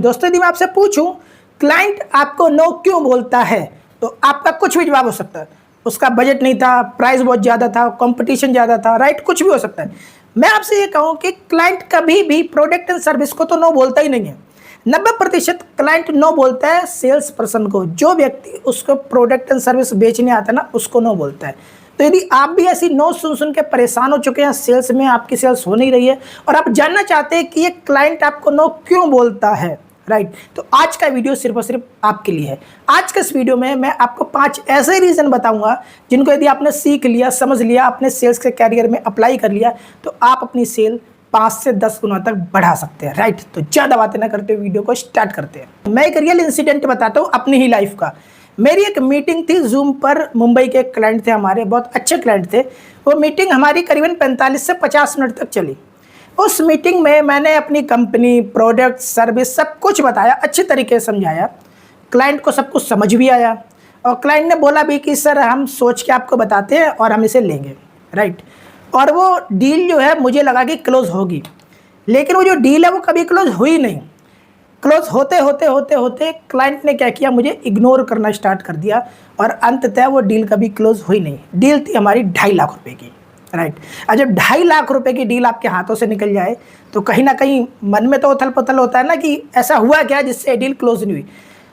दोस्तों यदि मैं आपसे पूछूं क्लाइंट आपको नो क्यों बोलता है तो आपका कुछ भी जवाब हो सकता है। उसका बजट नहीं था, प्राइस बहुत ज़्यादा था, कंपटीशन ज़्यादा था, राइट, कुछ भी हो सकता है। मैं आपसे ये कहूँ कि क्लाइंट कभी भी प्रोडक्ट एंड सर्विस को तो नो बोलता ही नहीं है। 90% क्लाइंट नो बोलता है सेल्स पर्सन को। जो व्यक्ति उसको प्रोडक्ट एंड सर्विस बेचने आता है ना, उसको नो बोलता है। तो यदि आप भी ऐसी नो सुन सुन के परेशान हो चुके हैं, सेल्स में आपकी सेल्स हो नहीं रही है और आप जानना चाहते हैं कि ये क्लाइंट आपको नो क्यों बोलता है, राइट, तो आज का वीडियो सिर्फ और सिर्फ आपके लिए है। आज के इस वीडियो में मैं आपको 5 ऐसे रीज़न बताऊंगा जिनको यदि आपने सीख लिया, समझ लिया, अपने सेल्स के कैरियर में अप्लाई कर लिया तो आप अपनी सेल 5 से 10 गुना तक बढ़ा सकते हैं, राइट। तो ज़्यादा बातें ना करते वीडियो को स्टार्ट करते हैं। मैं एक रियल इंसिडेंट बताता हूँ अपनी ही लाइफ का। मेरी एक मीटिंग थी जूम पर, मुंबई के एक क्लाइंट थे हमारे, बहुत अच्छे क्लाइंट थे। वो मीटिंग हमारी करीबन 45 से 50 मिनट तक चली। उस मीटिंग में मैंने अपनी कंपनी, प्रोडक्ट, सर्विस सब कुछ बताया, अच्छे तरीके से समझाया। क्लाइंट को सब कुछ समझ भी आया और क्लाइंट ने बोला भी कि सर हम सोच के आपको बताते हैं और हम इसे लेंगे, राइट। और वो डील जो है मुझे लगा कि क्लोज़ होगी, लेकिन वो जो डील है वो कभी क्लोज़ हुई नहीं। क्लोज होते होते होते होते क्लाइंट ने क्या किया, मुझे इग्नोर करना स्टार्ट कर दिया और अंततः वो डील कभी क्लोज हुई नहीं। डील थी हमारी 2.5 लाख रुपए की, राइट। और जब 2.5 लाख रुपए की डील आपके हाथों से निकल जाए तो कहीं ना कहीं मन में तो उथल पुथल होता है ना कि ऐसा हुआ क्या जिससे डील क्लोज नहीं हुई।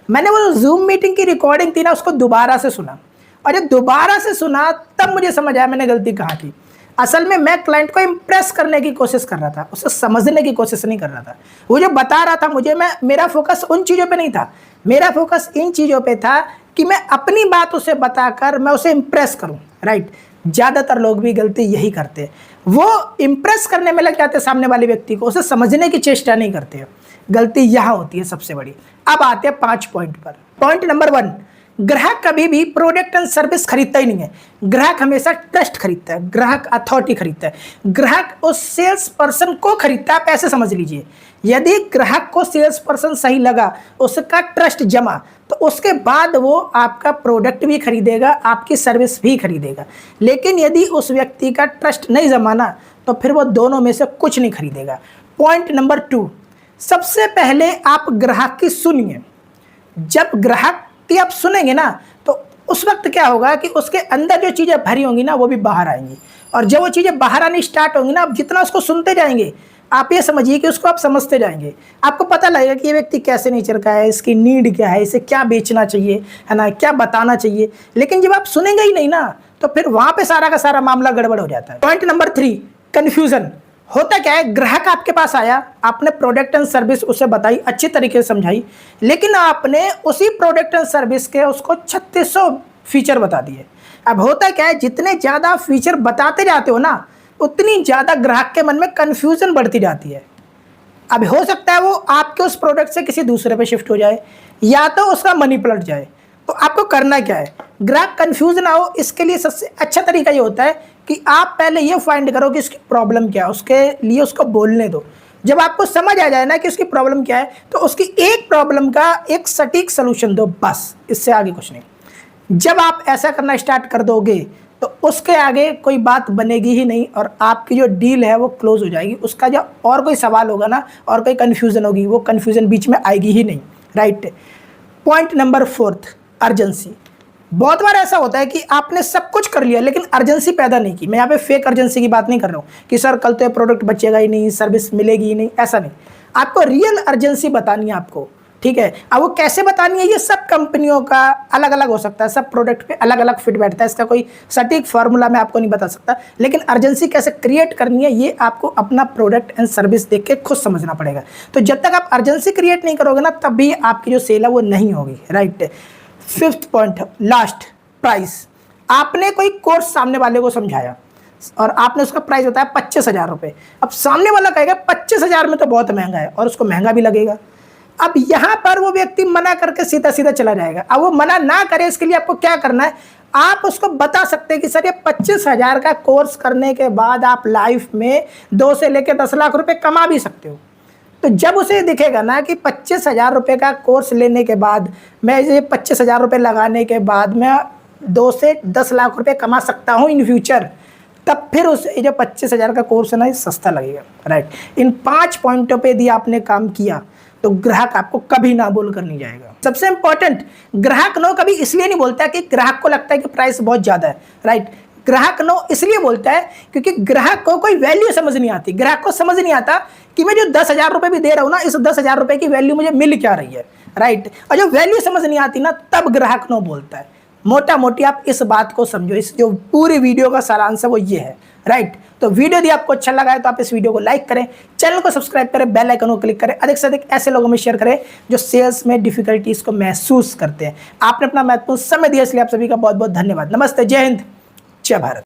मैंने वो जूम मीटिंग की रिकॉर्डिंग थी ना, उसको दोबारा से सुना और जब दोबारा से सुना तब मुझे समझ आया मैंने गलती कहाँ की। असल में मैं क्लाइंट को इम्प्रेस करने की कोशिश कर रहा था, उसे समझने की कोशिश नहीं कर रहा था। वो जो बता रहा था मुझे, मेरा फोकस उन चीज़ों पे नहीं था, मेरा फोकस इन चीज़ों पे था कि मैं अपनी बात उसे बताकर मैं उसे इम्प्रेस करूं, राइट। ज़्यादातर लोग भी गलती यही करते हैं, वो इम्प्रेस करने में लग जाते हैं सामने वाले व्यक्ति को, उसे समझने की चेष्टा नहीं करते हैं। गलती यहाँ होती है सबसे बड़ी। अब आते हैं 5 पॉइंट पर। पॉइंट नंबर 1, ग्राहक कभी भी प्रोडक्ट एंड सर्विस खरीदता ही नहीं है। ग्राहक हमेशा ट्रस्ट खरीदता है, ग्राहक अथॉरिटी खरीदता है, ग्राहक उस सेल्स पर्सन को खरीदता है। आप ऐसे समझ लीजिए, यदि ग्राहक को सेल्स पर्सन सही लगा, उसका ट्रस्ट जमा, तो उसके बाद वो आपका प्रोडक्ट भी खरीदेगा, आपकी सर्विस भी खरीदेगा। लेकिन यदि उस व्यक्ति का ट्रस्ट नहीं जमाना तो फिर वो दोनों में से कुछ नहीं खरीदेगा। पॉइंट नंबर 2, सबसे पहले आप ग्राहक की सुनिए। जब ग्राहक कि आप सुनेंगे ना तो उस वक्त क्या होगा कि उसके अंदर जो चीज़ें भरी होंगी ना वो भी बाहर आएंगी, और जब वो चीज़ें बाहर आनी स्टार्ट होंगी ना, आप जितना उसको सुनते जाएंगे आप ये समझिए कि उसको आप समझते जाएंगे। आपको पता लगेगा कि ये व्यक्ति कैसे नेचर का है, इसकी नीड क्या है, इसे क्या बेचना चाहिए, है ना, क्या बताना चाहिए। लेकिन जब आप सुनेंगे ही नहीं ना तो फिर वहाँ पर सारा का सारा मामला गड़बड़ हो जाता है। Point number 3, confusion. होता क्या है, ग्राहक आपके पास आया, आपने प्रोडक्ट एंड सर्विस उसे बताई, अच्छी तरीके से समझाई, लेकिन आपने उसी प्रोडक्ट एंड सर्विस के उसको 3600 फीचर बता दिए। अब होता क्या है, जितने ज़्यादा फीचर बताते जाते हो ना उतनी ज़्यादा ग्राहक के मन में कन्फ्यूज़न बढ़ती जाती है। अब हो सकता है वो आपके उस प्रोडक्ट से किसी दूसरे पे शिफ्ट हो जाए या तो उसका मनी पलट जाए। तो आपको करना क्या है, ग्राहक कंफ्यूज ना हो, इसके लिए सबसे अच्छा तरीका ये होता है कि आप पहले ये फाइंड करो कि इसकी प्रॉब्लम क्या है, उसके लिए उसको बोलने दो। जब आपको समझ आ जाए ना कि उसकी प्रॉब्लम क्या है तो उसकी एक प्रॉब्लम का एक सटीक सोल्यूशन दो, बस, इससे आगे कुछ नहीं। जब आप ऐसा करना स्टार्ट कर दोगे तो उसके आगे कोई बात बनेगी ही नहीं और आपकी जो डील है वो क्लोज हो जाएगी। उसका जो और कोई सवाल होगा ना और कोई कन्फ्यूज़न होगी, वो कन्फ्यूज़न बीच में आएगी ही नहीं, राइट। Point number 4, urgency. बहुत बार ऐसा होता है कि आपने सब कुछ कर लिया लेकिन अर्जेंसी पैदा नहीं की। मैं यहाँ पे फेक अर्जेंसी की बात नहीं कर रहा हूँ कि सर कल तो ये प्रोडक्ट बचेगा ही नहीं, सर्विस मिलेगी ही नहीं, ऐसा नहीं। आपको रियल अर्जेंसी बतानी है आपको, ठीक है। अब वो कैसे बतानी है, ये सब कंपनियों का अलग अलग हो सकता है, सब प्रोडक्ट पे अलग अलग फिट बैठता है, इसका कोई सटीक फार्मूला मैं आपको नहीं बता सकता। लेकिन अर्जेंसी कैसे क्रिएट करनी है ये आपको अपना प्रोडक्ट एंड सर्विस देख के खुद समझना पड़ेगा। तो जब तक आप अर्जेंसी क्रिएट नहीं करोगे ना तब भी आपकी जो सेल है वो नहीं होगी, right. 5th point, last, price. आपने कोई कोर्स सामने वाले को समझाया और आपने उसका प्राइस बताया 25,000 रुपये। अब सामने वाला कहेगा 25,000 में तो बहुत महंगा है और उसको महंगा भी लगेगा। अब यहाँ पर वो व्यक्ति मना करके सीधा सीधा चला जाएगा। अब वो मना ना करे इसके लिए आपको क्या करना है, आप उसको बता सकते हैं कि सर ये 25,000 का कोर्स करने के बाद आप लाइफ में 2 से लेकर 10 लाख रुपए कमा भी सकते हो। तो जब उसे दिखेगा ना कि 25,000 रुपये का कोर्स लेने के बाद मैं ये 25,000 रुपये लगाने के बाद मैं 2 से 10 लाख रुपये कमा सकता हूँ इन फ्यूचर, तब फिर उसे जो 25,000 का कोर्स है ना ये सस्ता लगेगा, राइट। इन 5 पॉइंटों पे यदि आपने काम किया तो ग्राहक आपको कभी ना बोल कर नहीं जाएगा। सबसे इंपॉर्टेंट, ग्राहक नो कभी इसलिए नहीं बोलता है कि ग्राहक को लगता है कि प्राइस बहुत ज़्यादा है, राइट। ग्राहक नो इसलिए बोलता है क्योंकि ग्राहक को कोई वैल्यू समझ नहीं आती। ग्राहक को समझ नहीं आता कि मैं जो 10,000 रुपये भी दे रहा हूँ ना, इस 10,000 रुपये की वैल्यू मुझे मिल क्या रही है, राइट। और जब वैल्यू समझ नहीं आती ना, तब ग्राहक नो बोलता है। मोटा मोटी आप इस बात को समझो, इस जो पूरी वीडियो का सारांश है वो ये है, राइट। तो वीडियो यदि आपको अच्छा लगा है तो आप इस वीडियो को लाइक करें, चैनल को सब्सक्राइब करें, बेल आइकन को क्लिक करें, अधिक से अधिक ऐसे लोगों में शेयर करें जो सेल्स में डिफिकल्टीज को महसूस करते हैं। आपने अपना महत्वपूर्ण समय दिया, इसलिए आप सभी का बहुत बहुत धन्यवाद। नमस्ते, जय हिंद, जय भारत।